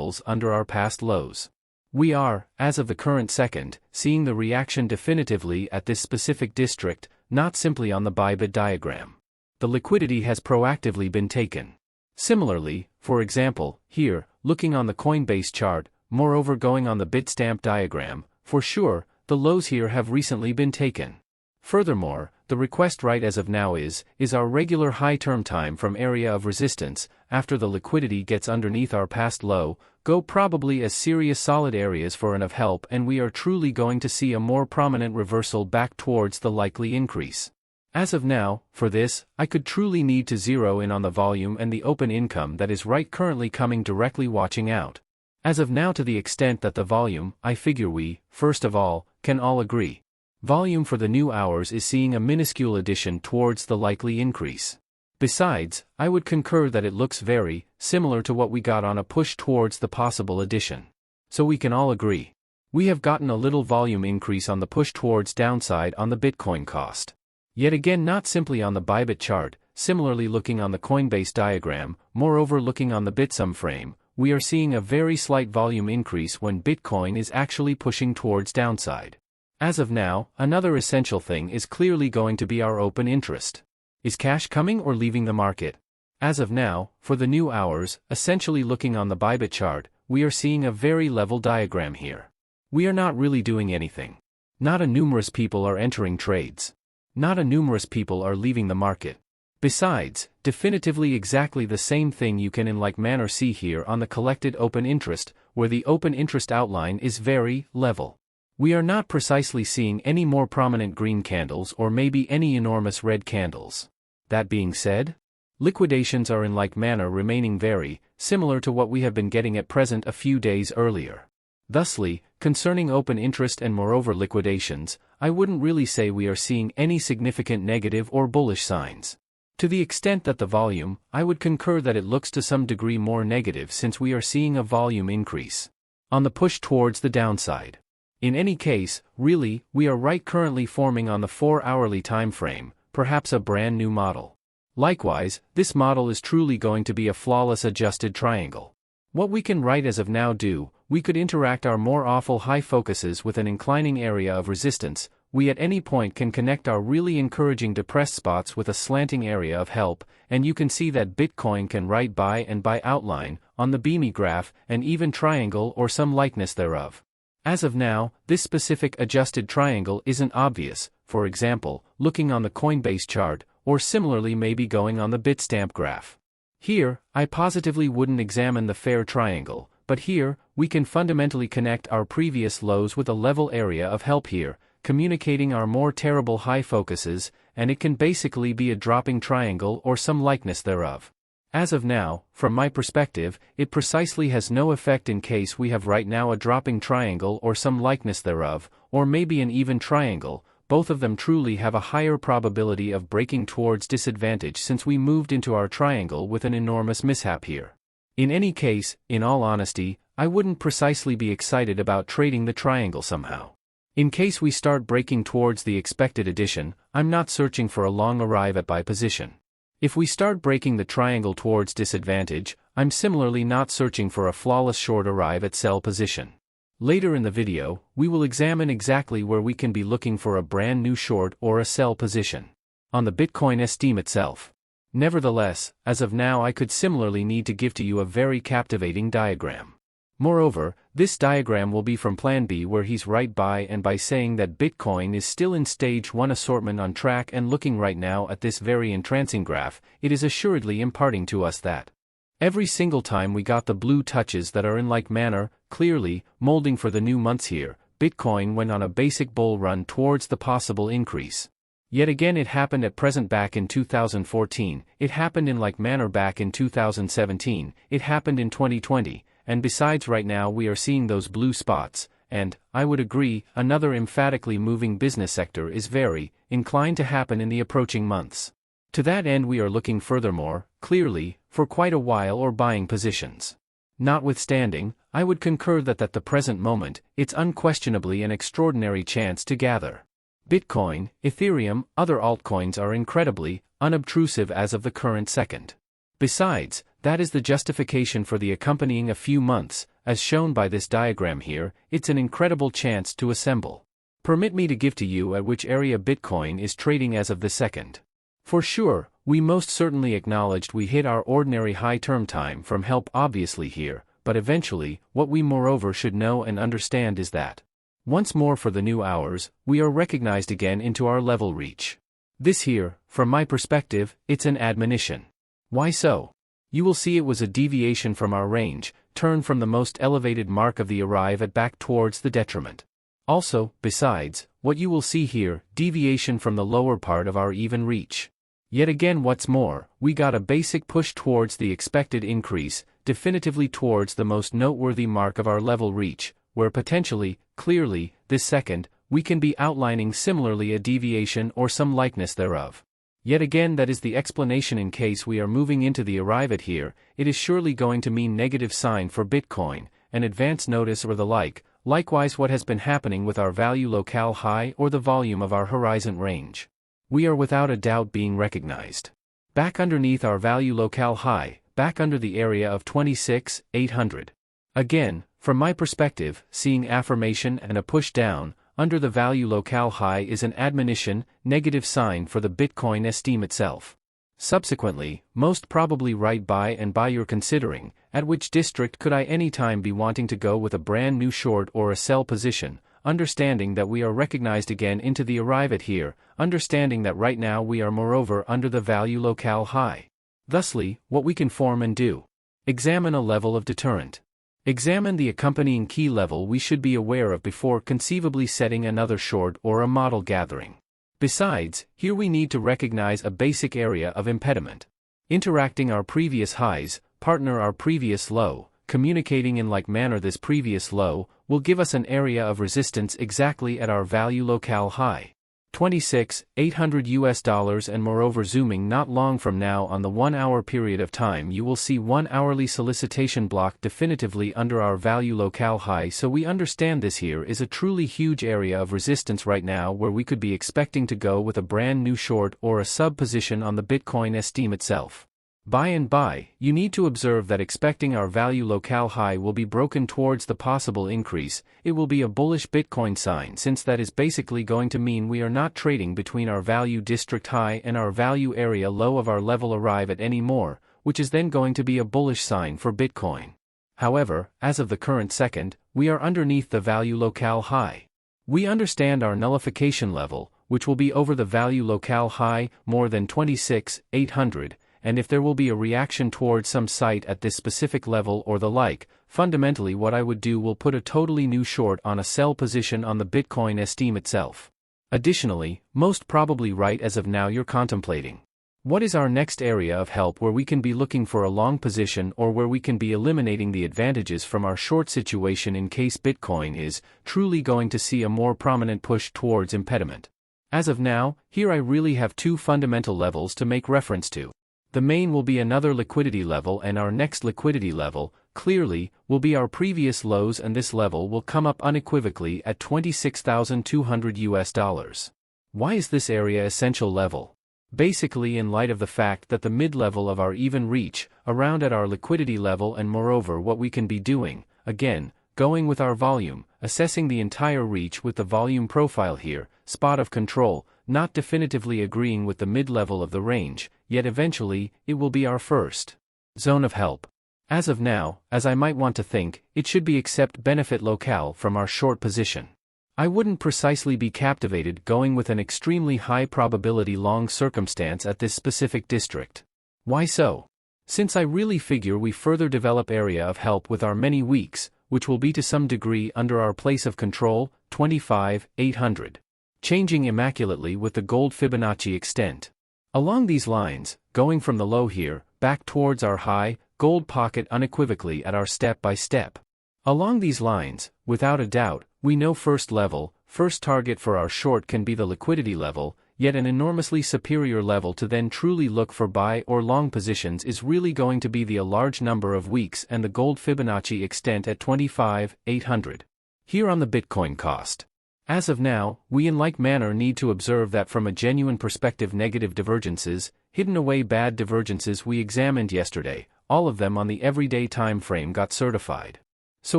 levels under our past lows. We are, as of the current second, seeing the reaction definitively at this specific district, not simply on the buy-bid diagram. The liquidity has proactively been taken. Similarly, for example, here, looking on the Coinbase chart, moreover going on the Bitstamp diagram, for sure, the lows here have recently been taken. Furthermore, the request right as of now is our regular high term time from area of resistance, after the liquidity gets underneath our past low, go probably as serious solid areas for an of help, and we are truly going to see a more prominent reversal back towards the likely increase. As of now, for this, I could truly need to zero in on the volume and the open income that is right currently coming directly watching out. As of now, to the extent that the volume, I figure we, first of all, can all agree. Volume for the new hours is seeing a minuscule addition towards the likely increase. Besides, I would concur that it looks very similar to what we got on a push towards the possible addition. So we can all agree. We have gotten a little volume increase on the push towards downside on the Bitcoin cost. Yet again, not simply on the Bybit chart, similarly looking on the Coinbase diagram, moreover looking on the Bitsum frame, we are seeing a very slight volume increase when Bitcoin is actually pushing towards downside. As of now, another essential thing is clearly going to be our open interest. Is cash coming or leaving the market? As of now, for the new hours, essentially looking on the Bybit chart, we are seeing a very level diagram here. We are not really doing anything. Not a numerous people are entering trades. Not a numerous people are leaving the market. Besides, definitively exactly the same thing you can in like manner see here on the collected open interest, where the open interest outline is very level. We are not precisely seeing any more prominent green candles or maybe any enormous red candles. That being said, liquidations are in like manner remaining very similar to what we have been getting at present a few days earlier. Thusly, concerning open interest and moreover liquidations, I wouldn't really say we are seeing any significant negative or bullish signs. To the extent that the volume, I would concur that it looks to some degree more negative since we are seeing a volume increase on the push towards the downside. In any case, really, we are right currently forming on the 4-hourly time frame, perhaps a brand new model. Likewise, this model is truly going to be a flawless adjusted triangle. What we can right as of now do, we could interact our more awful high focuses with an inclining area of resistance. We at any point can connect our really encouraging depressed spots with a slanting area of help, and you can see that Bitcoin can right buy and buy outline, on the beamy graph, an even triangle or some likeness thereof. As of now, this specific adjusted triangle isn't obvious, for example, looking on the Coinbase chart, or similarly maybe going on the Bitstamp graph. Here, I positively wouldn't examine the fair triangle, but here, we can fundamentally connect our previous lows with a level area of help here, communicating our more terrible high focuses, and it can basically be a dropping triangle or some likeness thereof. As of now, from my perspective, it precisely has no effect in case we have right now a dropping triangle or some likeness thereof, or maybe an even triangle. Both of them truly have a higher probability of breaking towards disadvantage since we moved into our triangle with an enormous mishap here. In any case, in all honesty, I wouldn't precisely be excited about trading the triangle somehow. In case we start breaking towards the expected addition, I'm not searching for a long arrive at buy position. If we start breaking the triangle towards disadvantage, I'm similarly not searching for a flawless short arrive at sell position. Later in the video, we will examine exactly where we can be looking for a brand new short or a sell position on the Bitcoin esteem itself. Nevertheless, as of now I could similarly need to give to you a very captivating diagram. Moreover, this diagram will be from Plan B where he's right by and by saying that Bitcoin is still in stage 1 assortment on track, and looking right now at this very entrancing graph, it is assuredly imparting to us that every single time we got the blue touches that are in like manner, clearly, molding for the new months here, Bitcoin went on a basic bull run towards the possible increase. Yet again it happened at present back in 2014, it happened in like manner back in 2017, it happened in 2020, and besides right now we are seeing those blue spots, and, I would agree, another emphatically moving business sector is very inclined to happen in the approaching months. To that end we are looking furthermore, clearly, for quite a while or buying positions. Notwithstanding, I would concur that at the present moment, it's unquestionably an extraordinary chance to gather. Bitcoin, Ethereum, other altcoins are incredibly unobtrusive as of the current second. Besides, that is the justification for the accompanying a few months, as shown by this diagram here, it's an incredible chance to assemble. Permit me to give to you at which area Bitcoin is trading as of the second. For sure, we most certainly acknowledged we hit our ordinary high term time from help obviously here, but eventually, what we moreover should know and understand is that once more for the new hours, we are recognized again into our level reach. This here, from my perspective, it's an admonition. Why so? You will see it was a deviation from our range, turn from the most elevated mark of the arrive at back towards the detriment. Also, besides, what you will see here, deviation from the lower part of our even reach. Yet again what's more, we got a basic push towards the expected increase, definitively towards the most noteworthy mark of our level reach, where potentially, clearly, this second, we can be outlining similarly a deviation or some likeness thereof. Yet again that is the explanation in case we are moving into the arrive at here, it is surely going to mean negative sign for Bitcoin, an advance notice or the like, likewise what has been happening with our value locale high or the volume of our horizon range. We are without a doubt being recognized. Back underneath our value locale high, back under the area of 26,800. Again, from my perspective, seeing affirmation and a push down, under the value locale high is an admonition, negative sign for the Bitcoin esteem itself. Subsequently, most probably right by and by your considering, at which district could I anytime be wanting to go with a brand new short or a sell position, understanding that we are recognized again into the arrive at here, understanding that right now we are moreover under the value locale high. Thusly, what we can form and do. Examine a level of deterrent. Examine the accompanying key level we should be aware of before conceivably setting another short or a model gathering. Besides, here we need to recognize a basic area of impediment. Interacting our previous highs, partner our previous low, communicating in like manner this previous low, will give us an area of resistance exactly at our value locale high. 26,800 US dollars and moreover zooming not long from now on the 1 hour period of time you will see 1 hourly solicitation block definitively under our value locale high, so we understand this here is a truly huge area of resistance right now where we could be expecting to go with a brand new short or a sub position on the Bitcoin esteem itself. By and by, you need to observe that expecting our value locale high will be broken towards the possible increase, it will be a bullish Bitcoin sign since that is basically going to mean we are not trading between our value district high and our value area low of our level arrive at anymore, which is then going to be a bullish sign for Bitcoin. However, as of the current second, we are underneath the value locale high. We understand our nullification level, which will be over the value locale high, more than 26,800, and if there will be a reaction towards some site at this specific level or the like, fundamentally what I would do will put a totally new short on a sell position on the Bitcoin esteem itself. Additionally, most probably right as of now you're contemplating. What is our next area of help where we can be looking for a long position or where we can be eliminating the advantages from our short situation in case Bitcoin is truly going to see a more prominent push towards impediment? As of now, here I really have two fundamental levels to make reference to. The main will be another liquidity level and our next liquidity level, clearly, will be our previous lows and this level will come up unequivocally at 26,200 US dollars. Why is this area essential level? Basically in light of the fact that the mid-level of our even reach, around at our liquidity level and moreover what we can be doing, again, going with our volume, assessing the entire reach with the volume profile here, spot of control, not definitively agreeing with the mid-level of the range, yet eventually, it will be our first zone of help. As of now, as I might want to think, it should be accept benefit locale from our short position. I wouldn't precisely be captivated going with an extremely high probability long circumstance at this specific district. Why so? Since I really figure we further develop area of help with our many weeks, which will be to some degree under our place of control, 25,800. Changing immaculately with the gold Fibonacci extent. Along these lines, going from the low here, back towards our high, gold pocket unequivocally at our step by step. Along these lines, without a doubt, we know first level, first target for our short can be the liquidity level, yet an enormously superior level to then truly look for buy or long positions is really going to be the a large number of weeks and the gold Fibonacci extent at 25,800. Here on the Bitcoin cost. As of now, we in like manner need to observe that from a genuine perspective negative divergences, hidden away bad divergences we examined yesterday, all of them on the everyday time frame got certified. So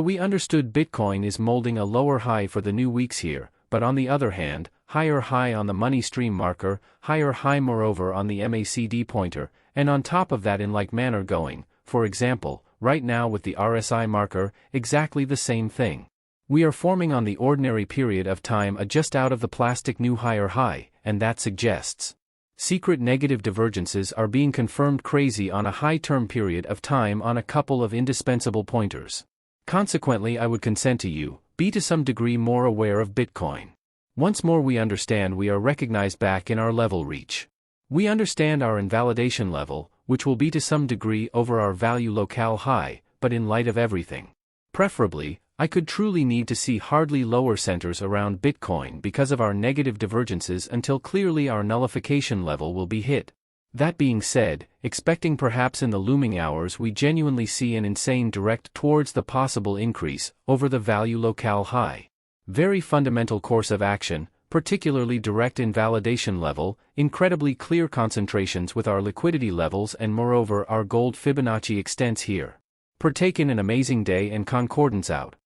we understood Bitcoin is molding a lower high for the new weeks here, but on the other hand, higher high on the money stream marker, higher high moreover on the MACD pointer, and on top of that in like manner going, for example, right now with the RSI marker, exactly the same thing. We are forming on the ordinary period of time a just out of the plastic new higher high, and that suggests secret negative divergences are being confirmed crazy on a high term period of time on a couple of indispensable pointers. Consequently, I would consent to you, be to some degree more aware of Bitcoin. Once more we understand we are recognized back in our level reach. We understand our invalidation level, which will be to some degree over our value locale high, but in light of everything. Preferably, I could truly need to see hardly lower centers around Bitcoin because of our negative divergences until clearly our nullification level will be hit. That being said, expecting perhaps in the looming hours we genuinely see an insane direct towards the possible increase over the value locale high. Very fundamental course of action, particularly direct invalidation level, incredibly clear concentrations with our liquidity levels and moreover our gold Fibonacci extents here. Partaken an amazing day and concordance out.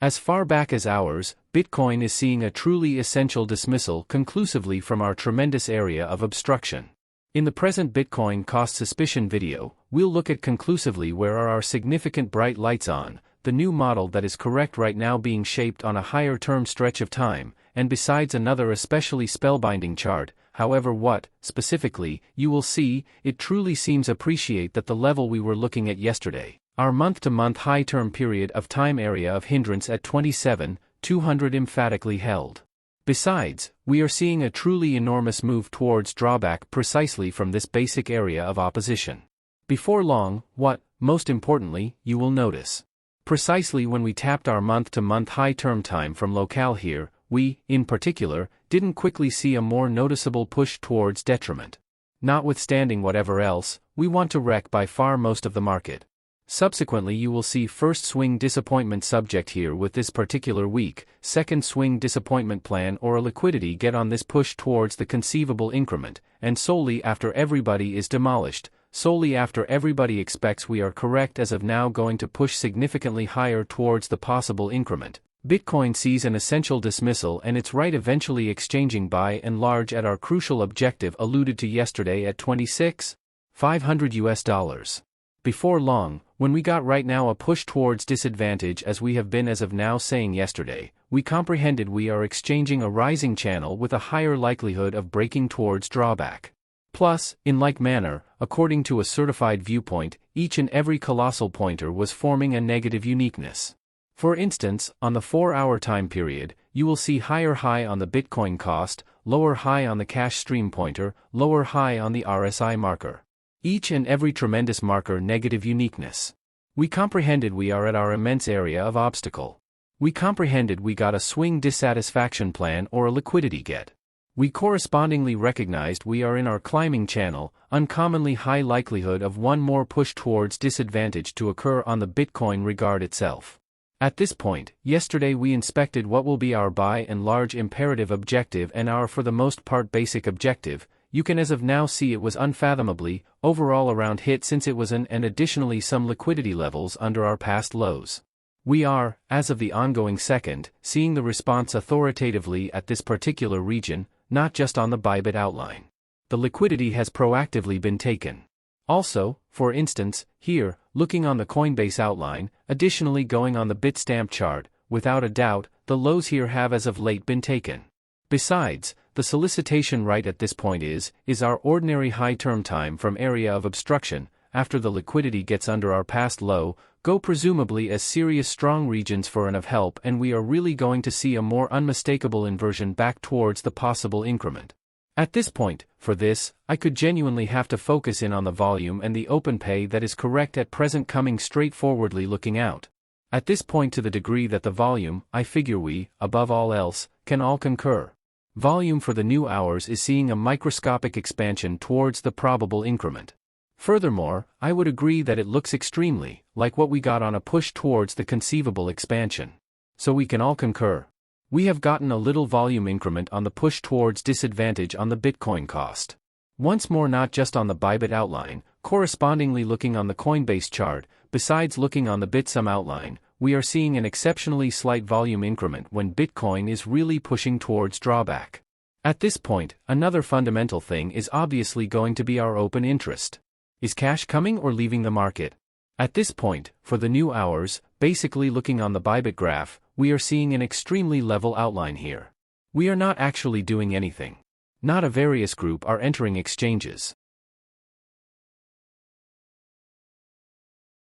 As far back as hours, Bitcoin is seeing a truly essential dismissal conclusively from our tremendous area of obstruction. In the present Bitcoin cost suspicion video, we'll look at conclusively where are our significant bright lights on, the new model that is correct right now being shaped on a higher term stretch of time, and besides another especially spellbinding chart, however what, specifically, you will see, it truly seems appreciate that the level we were looking at yesterday, our month-to-month high term period of time area of hindrance at 27,200 emphatically held. Besides, we are seeing a truly enormous move towards drawback precisely from this basic area of opposition. Before long, what, most importantly, you will notice. Precisely when we tapped our month-to-month high term time from locale here, we, in particular, didn't quickly see a more noticeable push towards detriment. Notwithstanding whatever else, we want to wreck by far most of the market. Subsequently you will see first swing disappointment subject here with this particular week, second swing disappointment plan or a liquidity get on this push towards the conceivable increment, and solely after everybody is demolished, solely after everybody expects we are correct as of now going to push significantly higher towards the possible increment. Bitcoin sees an essential dismissal and its right eventually exchanging by and large at our crucial objective alluded to yesterday at 26,500 US. Before long, when we got right now a push towards disadvantage as we have been as of now saying yesterday, we comprehended we are exchanging a rising channel with a higher likelihood of breaking towards drawback. Plus, in like manner, according to a certified viewpoint, each and every colossal pointer was forming a negative uniqueness. For instance, on the 4-hour time period, you will see higher high on the Bitcoin cost, lower high on the cash stream pointer, lower high on the RSI marker. Each and every tremendous marker negative uniqueness. We comprehended we are at our immense area of obstacle. We comprehended we got a swing dissatisfaction plan or a liquidity get. We correspondingly recognized we are in our climbing channel, uncommonly high likelihood of one more push towards disadvantage to occur on the Bitcoin regard itself. At this point, yesterday we inspected what will be our by and large imperative objective and our for the most part basic objective. You can as of now see it was unfathomably, overall around hit since it was an and additionally some liquidity levels under our past lows. We are, as of the ongoing second, seeing the response authoritatively at this particular region, not just on the Bybit outline. The liquidity has proactively been taken. Also, for instance, here, looking on the Coinbase outline, additionally going on the Bitstamp chart, without a doubt, the lows here have as of late been taken. Besides, the solicitation right at this point is our ordinary high term time from area of obstruction, after the liquidity gets under our past low, go presumably as serious strong regions for an of help and we are really going to see a more unmistakable inversion back towards the possible increment. At this point, for this, I could genuinely have to focus in on the volume and the open pay that is correct at present coming straightforwardly looking out. At this point to the degree that the volume, I figure we, above all else, can all concur. Volume for the new hours is seeing a microscopic expansion towards the probable increment. Furthermore, I would agree that it looks extremely like what we got on a push towards the conceivable expansion. So we can all concur. We have gotten a little volume increment on the push towards disadvantage on the Bitcoin cost. Once more not just on the Bybit outline, correspondingly looking on the Coinbase chart, besides looking on the Bitsum outline, we are seeing an exceptionally slight volume increment when Bitcoin is really pushing towards drawback. At this point, another fundamental thing is obviously going to be our open interest. Is cash coming or leaving the market? At this point, for the new hours, basically looking on the Bybit graph, we are seeing an extremely level outline here. We are not actually doing anything. Not a various group are entering exchanges.